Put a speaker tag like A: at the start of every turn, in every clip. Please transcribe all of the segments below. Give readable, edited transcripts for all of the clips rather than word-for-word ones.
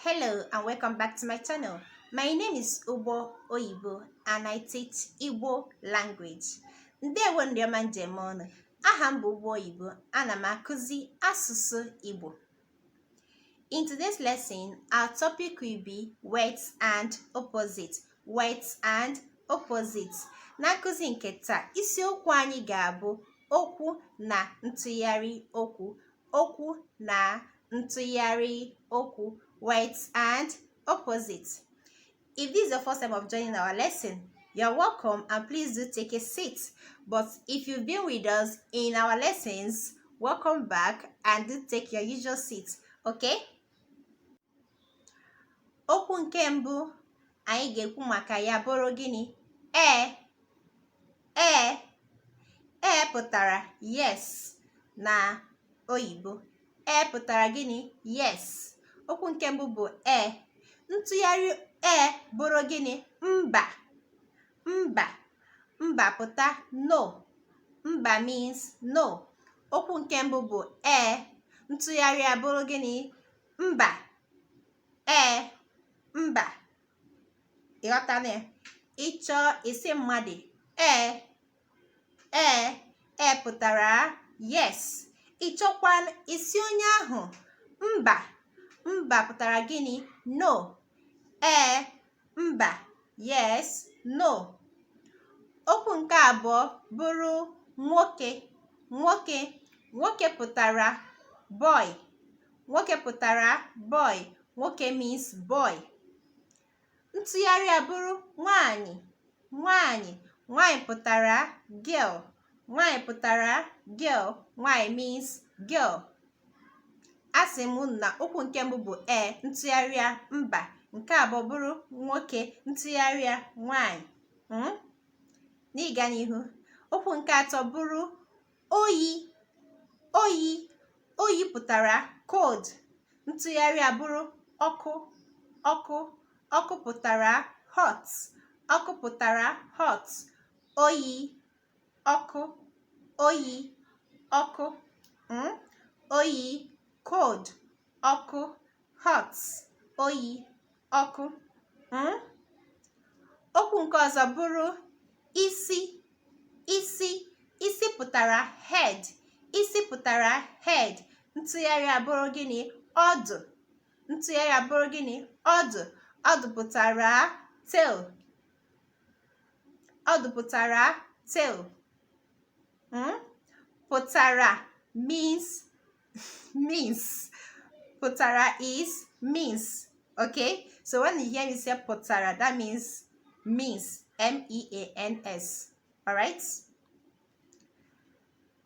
A: Hello and welcome back to my channel. My name is Ubo Oyibo and I teach Igbo language. Ndewo ndị ọma njem ọnụ. Aha m bụ Ubo Oyibo, ana m akụzi asụsụ Igbo. In today's lesson, our topic will be words and opposites. Words and opposites. Na nkụzi nke taa, isiokwu anyị ga-abụ okwu na ntụgharị okwu. Okwu na ntụgharị okwu. Words and opposites. If this is your first time of joining our lesson, you're welcome and please do take a seat. But if you've been with us in our lessons, welcome back and do take your usual seat, okay? Okwu nke mbụ anyị ga-ekwu maka ya bụrụ gịnị? Pụtara yes na oyibo. Pụtara gịnị? Yes. Okwu nke mbụ bụ ntụgharị bụrụ gịnị? Mba pụta no. Mba means no. Okwu nke mbụ bụ ntụgharị abụrụ gịnị? Mba. Mba. Ịghọtala ya? Ịchọ isi mmadụ pụtara yes. Ịchọkwa isi onye ahụ mba pụtara gịnị? No. Mba. Yes. No. Okwu nke abụọ bụrụ nwoke pụtara boy. Nwoke pụtara boy. Nwoke means boy. Ntụgharị abụrụ nwanyị pụtara girl. Nwanyị pụtara girl. Nwanyị means girl. Asị m na okwu nke mbụ bụ ntụgharịa mba, nke abụọ bụrụ nwoke ntụgharịa nwanyị. N'ịga n'ihu, okwu nke atọ bụrụ oyi pụtara cold. Ntụgharịa bụrụ ọkụ pụtara hot. Ọkụ pụtara hot. Oyi cold, ọkụ, hot, oyi, ọkụ. Okwu nke ọzọ bụrụ isi pụtara head. Isi pụtara head. Ntụgharị abụrụ gịnị? Ọdụ. Ntụgharị abụrụ gịnị? Ọdụ. Ọdụ pụtara tail. Ọdụ pụtara tail. Pụtara means. Pụtara is means. Okay? So when you hear me say pụtara, that means means. means. Alright?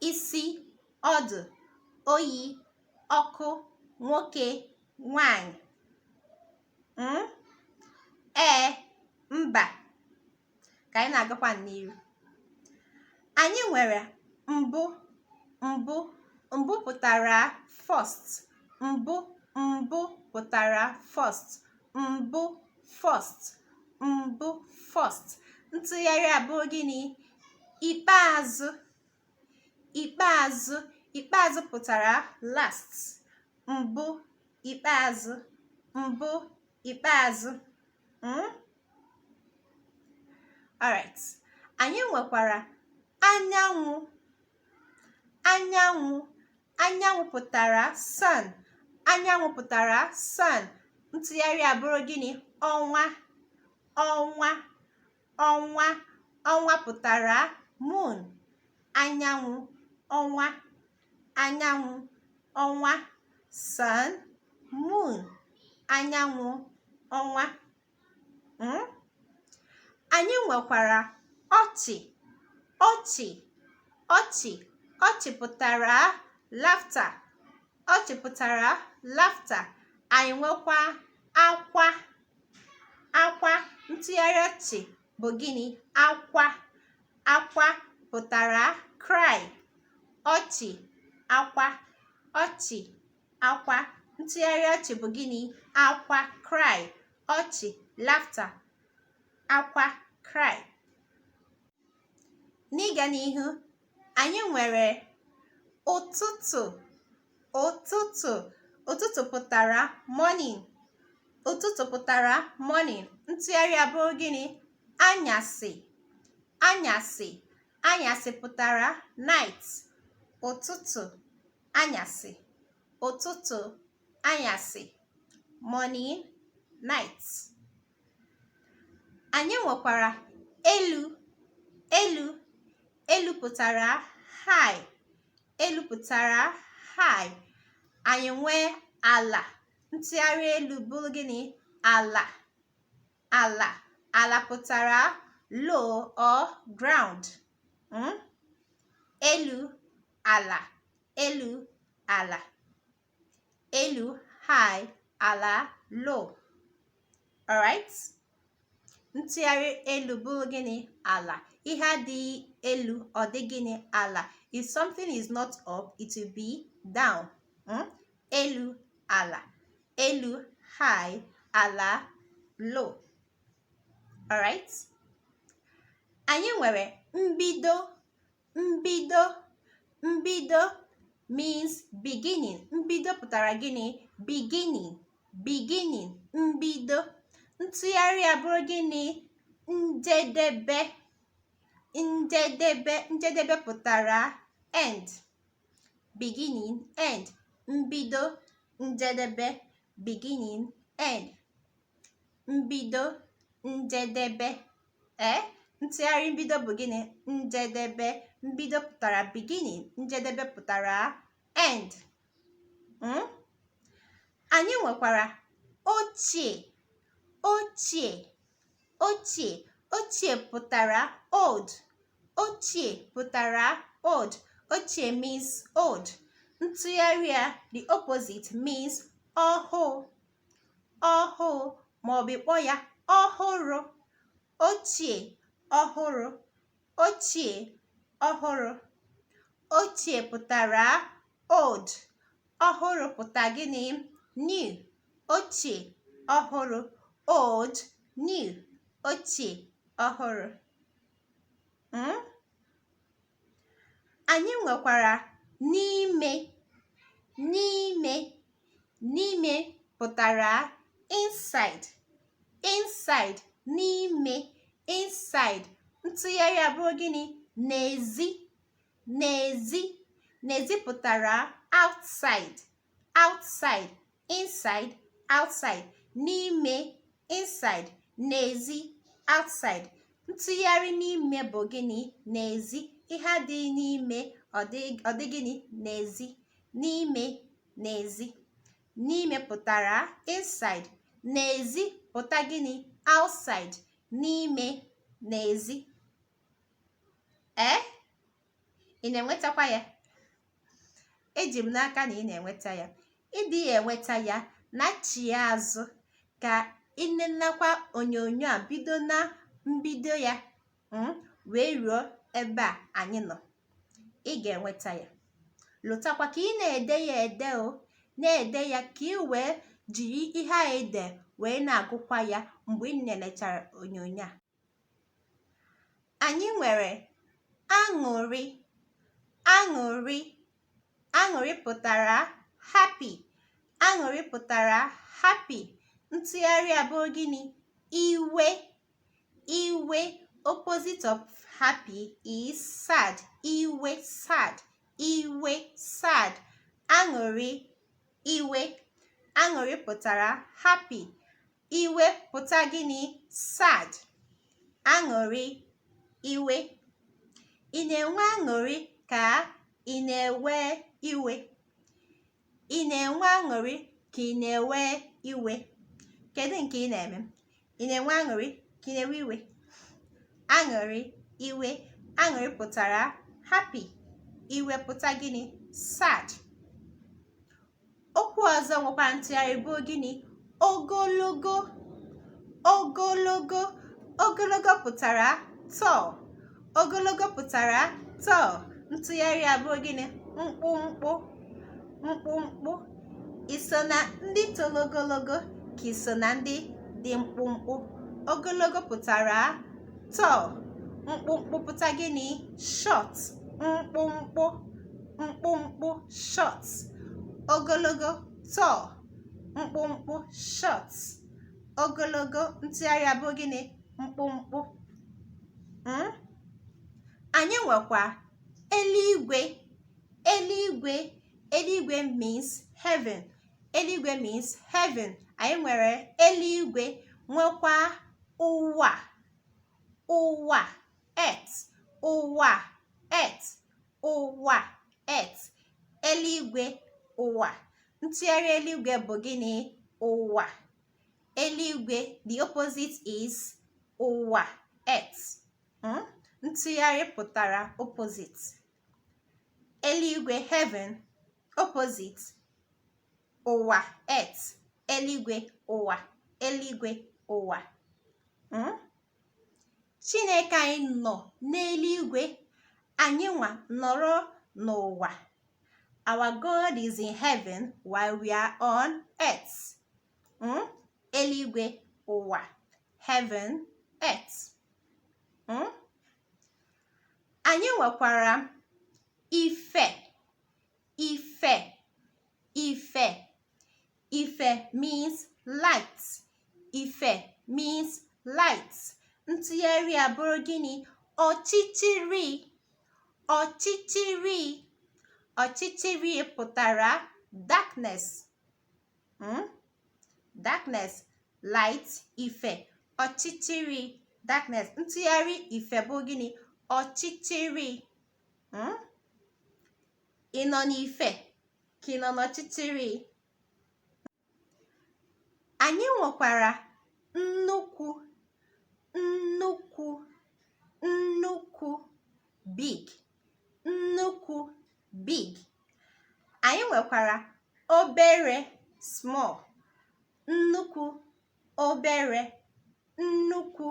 A: Isi, ọdụ, oyi, ọkụ, nwoke, nwanyị. Mba. Ka anyị na-agakwa n'iru. Anyị nwere mbụ pụtara first. Mbụ pụtara first. Mbụ first. Ntụgharị abụrụ gịnị? Ikpeazụ pụtara last. Mbụ ikpeazụ. Alright. Anyị nwekwara anyanwụ pụtara sun. Anyanwụ pụtara sun. Ntụgharị abụrụ gịnị? Ọnwa pụtara moon. Anyanwụ, ọnwa, sun, moon. Anyanwụ, ọnwa. Anyị nwekwara ọchị pụtara laughter. Ọchị pụtara laughter. Anyị nwekwa akwa. Ntụgharị ọchị bụ gịnị? Akwa pụtara cry. Ọchị, akwa. Ntụgharị ọchị bụ gịnị? Akwa, cry. Ọchị, laughter. Akwa, cry. N'ịga n'ihu, anyị nwere ụtụtụ pụtara morning. ụtụtụ pụtara morning, ntụgharị abụrụ gịnị? Anyasị. Anyasị. Anyasị pụtara night. Ụtụtụ, anyasị. Ụtụtụ, anyasị. Morning, night. Anyị nwekwara elu. Elu. Elu pụtara high. Elu pụtara high. Anyị nwee ala. Ntụgharị elu bụrụ gịnị? Ala. Ala. Ala pụtara low or ground. Elu, ala. Elu, ala. Elu, high. Ala, low. Alright? Ntụgharị elu bụrụ gịnị? Ala. Ihe adịghị elu, ọ dị gịnị? Ala. If something is not up, it will be down. Elu, ala. Elu, high. Ala, low. Alright? Anyị nwere mbido. Mbido. Mbido means beginning. Mbido pụtara gịnị? Beginning. Beginning. Mbido. Ntụgharị abụrụ gịnị? Njedebe. Njedebe. Njedebe pụtara end. Beginning, end. Mbido, njedebe. Beginning, end. Mbido, njedebe. Ntụgharị mbido bụ gịnị? Njedebe. Mbido pụtara beginning. Njedebe pụtara end. Anyị nwekwara ochie. Ochie. Ochie. Ochie pụtara old. Ochie pụtara old. Ochie means old. Ntụgharị a, the opposite means ọhụụ. Ọhụụ maọbụ ịkpọ ya ọhụrụ. Ochie, ọhụrụ. Ochie, ọhụrụ. Ochie pụtara old. Ọhụrụ pụta gịnị? New. Ochie, ọhụrụ. Old, new. Ochie, ọhụrụ. Anyị nwekwara n'ime. N'ime. N'ime pụtara inside. Inside. N'ime. Inside. Ntụgharị abụrụ gịnị? N'ezi. N'ezi. N'ezi pụtara outside. Outside. Inside. Outside. N'ime. Inside. N'ezi. Outside. Ntụgharị n'ime bụ gịnị? N'ezi. Ihe adịghị n'ime, ọ dị gịnị? N'ezi. N'ime, n'ezi. N'ime pụtara inside. N'ezi pụta gịnị? Outside. N'ime, n'ezi. Ị na-enwetakwa ya? Eji m n'aka na ị na-enweta ya. Ịdị ya enweta ya, nachie azụ ka ịnenakwa onyonyo a bido na mbido ya wee ruo ebe a anyị nọ. Ị ga-enweta ya. Lụtakwa ka ị na-ede ya ede o. Na-ede ya ka ị wee jiri ihe a ede wee na-agụkwa ya mgbe ị nelechara onyonyo a. Anyị nwere aṅụrị. Aṅụrị. Aṅụrị pụtara happy. Aṅụrị pụtara happy. Ntụgharị abụrụ gịnị? Iwe. Iwe. Opposite of happy is sad. Iwe, sad. Iwe, sad. Aṅụrị, iwe. Aṅụrị pụtara happy. Iwe pụta gịnị? Sad. Aṅụrị, iwe. Ị na-enwe aṅụrị ka ị na-ewe iwe? Ị na-enwe aṅụrị ka ị na-ewe iwe? Kedu nke ị na-eme? Ị na-enwe aṅụrị ka ị na-ewe iwe? Aṅụrị, iwe. Aṅụrị pụtara happy. Iwe pụta gịnị? Sad. Okwu ọzọ nwekwa ntụgharị bụ gịnị? Ogologo. Ogologo. Ogologo pụtara tall. Ogologo pụtara tall. Ntụgharị abụọ gịnị? Mkpụmkpụ. Mkpụmkpụ. Ị so na ndị toro ogologo ka ị so na ndị dị mkpụmkpụ? Ogologo pụtara tall. Mkpụmkpụ pụta gịnị? Short. Mkpụmkpụ. Mkpụmkpụ, short. Ogologo, tall. Mkpụmkpụ, short. ogologo, ntụgharị abụ gịnị? Mkpụmkpụ. Anyị nwekwa eluigwe. Eluigwe means heaven. Eluigwe means heaven. Anyị nwere eluigwe, nwekwa ụwa, earth, earth. Eluigwe, ụwa. Ntụgharị eluigwe bụ gịnị? Ụwa. Eluigwe, the opposite is ụwa, earth. Ntụgharị pụtara opposite. Eluigwe, heaven, opposite. Ụwa, earth. Eluigwe, ụwa. Eluigwe, ụwa. Chineke anyị nọ n'eluigwe, anyị nwa nọrọ n'ụwa. Our God is in heaven while we are on earth. Eluigwe, ụwa. Heaven, earth. Anyị nwekwara ife. Ife means light. Ife means light. Ntụgharị abụrụ gịnị? Ọchịchịrị. Ọchịchịrị pụtara darkness. Darkness, light, ife. Ọchịchịrị, darkness. Ntụgharị ife bụ gịnị? Ọchịchịrị. Ị nọ n'ife ka ị nọ n'ọchịchịrị? Anyị nwekwara nnukwu. Big. Nnukwu, big. Anyị nwekwara obere, small. Nnukwu, obere. Nnukwu,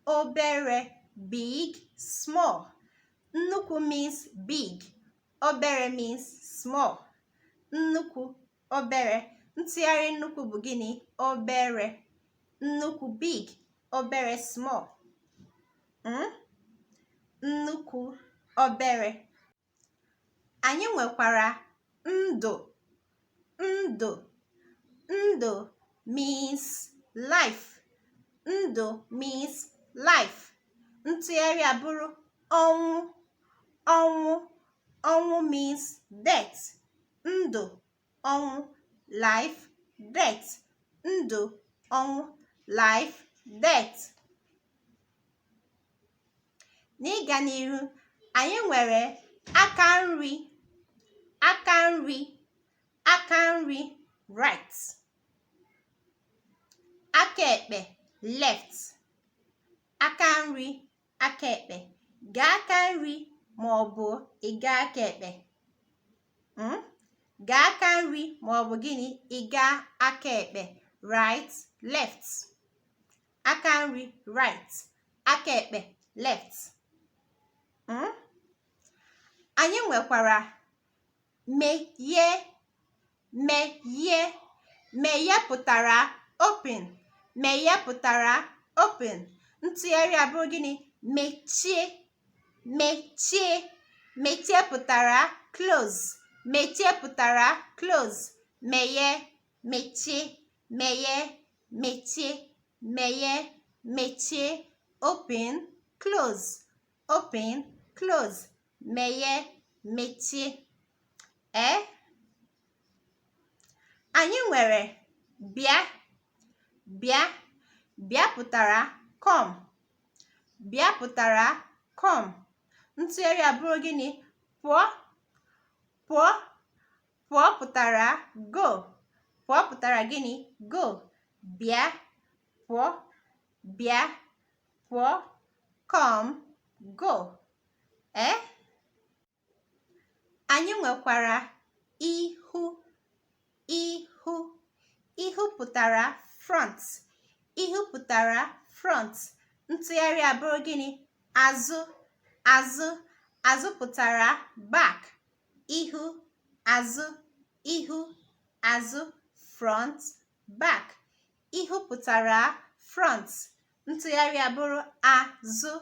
A: obere. Big, small. Nnukwu means big. Obere means small. Nnukwu, obere. Ntụgharị nnukwu bụ gịnị? Obere. Nnukwu, big. Obere, small. Nnukwu, obere. Anyị nwekwara ndụ. Ndụ means life. Ndụ means life. Ntụgharị abụrụ ọnwụ. Ọnwụ means death. Ndụ, ọnwụ, life, death. Ndụ, ọnwụ, life, death. N'ịga n'iru, anyị nwere aka nri. Right. Aka ekpe, left. Aka nri, aka ekpe. Gaa aka nri ma ọ bụ ị gaa aka ekpe. Gaa aka nri ma ọ bụ gịnị? Ị gaa aka ekpe. Right, left. Aka nri, right. Aka ekpe, left. Anyị nwekwara meghe. Meghe pụtara open. Meghe pụtara open. Ntụgharị abụrụ gịnị? Mechie. Mechie pụtara close. Mechie pụtara close. Meghe, mechie. Meghe, mechie. Meghe, mechie. Open, close. Open, close. Meghe, mechie. Anyị nwere bịa. Bịa pụtara come. Bịa pụtara come. Ntụgharị abụrụ gịnị? Pụọ. Pụọ pụtara go. Pụọ pụtara gịnị? Go. Bịa, pụọ. Bịa, pụọ. Come, go. Anyị nwekwara ihu. Ihu pụtara front. Ihu pụtara front. Ntụgharị abụrụ gịnị? Azụ. Azụ pụtara back. Ihu, azụ. Ihu, azụ. Front, back. Ihu pụtara front. Ntụgharị abụrụ azụ,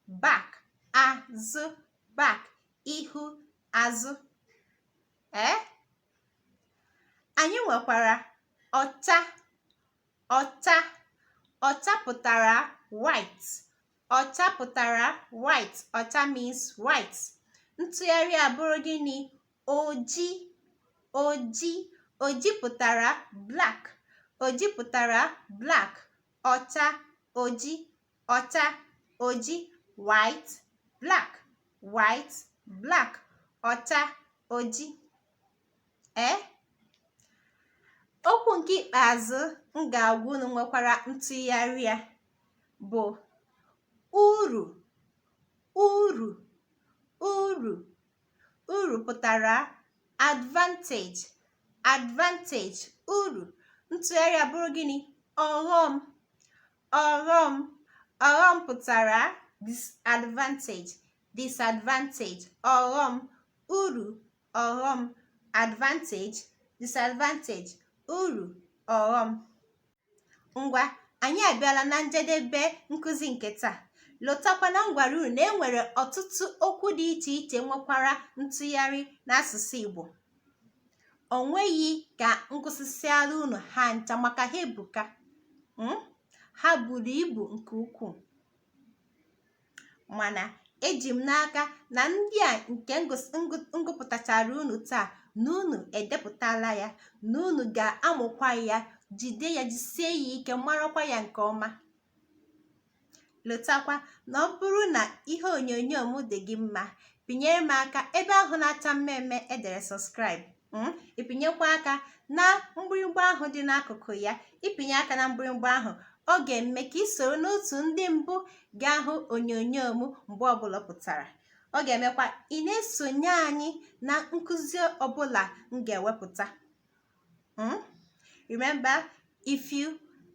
A: back. Azụ, back. Ihu, azụ. Anyị nwekwara ọcha. Ọcha pụtara white. Ọcha pụtara white. Ọcha means white. Ntụgharị abụrụ gịnị? Oji. Oji. Oji pụtara black. Oji pụtara black. Ọcha, oji, ọcha, oji, white, black, white, black, ọcha, oji. Okwu nke ikpeazụ m ga-agwa unu nwekwara ntụgharị ya bụ uru. Uru. Uru. Uru pụtara advantage. Advantage. Uru. Ntụgharị abụrụ gịnị? Ọghọm. Ọghọm. Ọghọm pụtara disadvantage. Disadvantage. Ọghọm. Uru. Ọghọm. Advantage. Disadvantage. Uru. Ọghọm. Ngwa, anyị abịala na njedebe nkụzi nke taa. Lotakwa na ngwara unu na enwere ọtụtụ okwu dị iche iche nwekwara ntụgharị n'asụsụ Igbo. O nweghị ka ngụsịsịala unu ha ncha maka ha ebuka. Ha buru ibu nke ukwuu. Mana eji m n'aka na ndị a nke ngụpụtachara unu taa na unu edepụtala ya, na unu ga-amụkwa ya, jide ya, jisie ya ike, marakwa ya nke ọma. Lotakwa na ọ bụrụ na ihe onyonyo m dị gị mma, pinyere m aka ebe ahụ na-acha mmemme edere subscribe. Ịpinyekwa aka na mgbịrịgba ahụ dị n'akụkụ ya. Ịpinye aka na mgbịrịgba ahụ, ọ ga-eme ka ị soro n'otu ndị mbụ ga-ahụ onyonyo m mgbe ọbụla pụtara. Ọ ga-emekwa ị na-esonye anyị na nkụzi ọbụla m ga-ewepụta. Remember, if you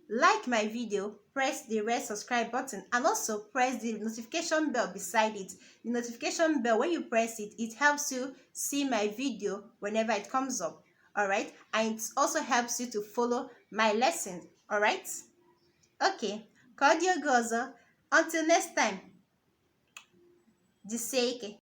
A: like my video, press the red subscribe button and also press the notification bell beside it. The notification bell, when you press it, it helps you see my video whenever it comes up. Alright? And it also helps you to follow my lesson. Alright? Okay. Ka ọ dị oge ọzọ. Until next time. Jisie ike.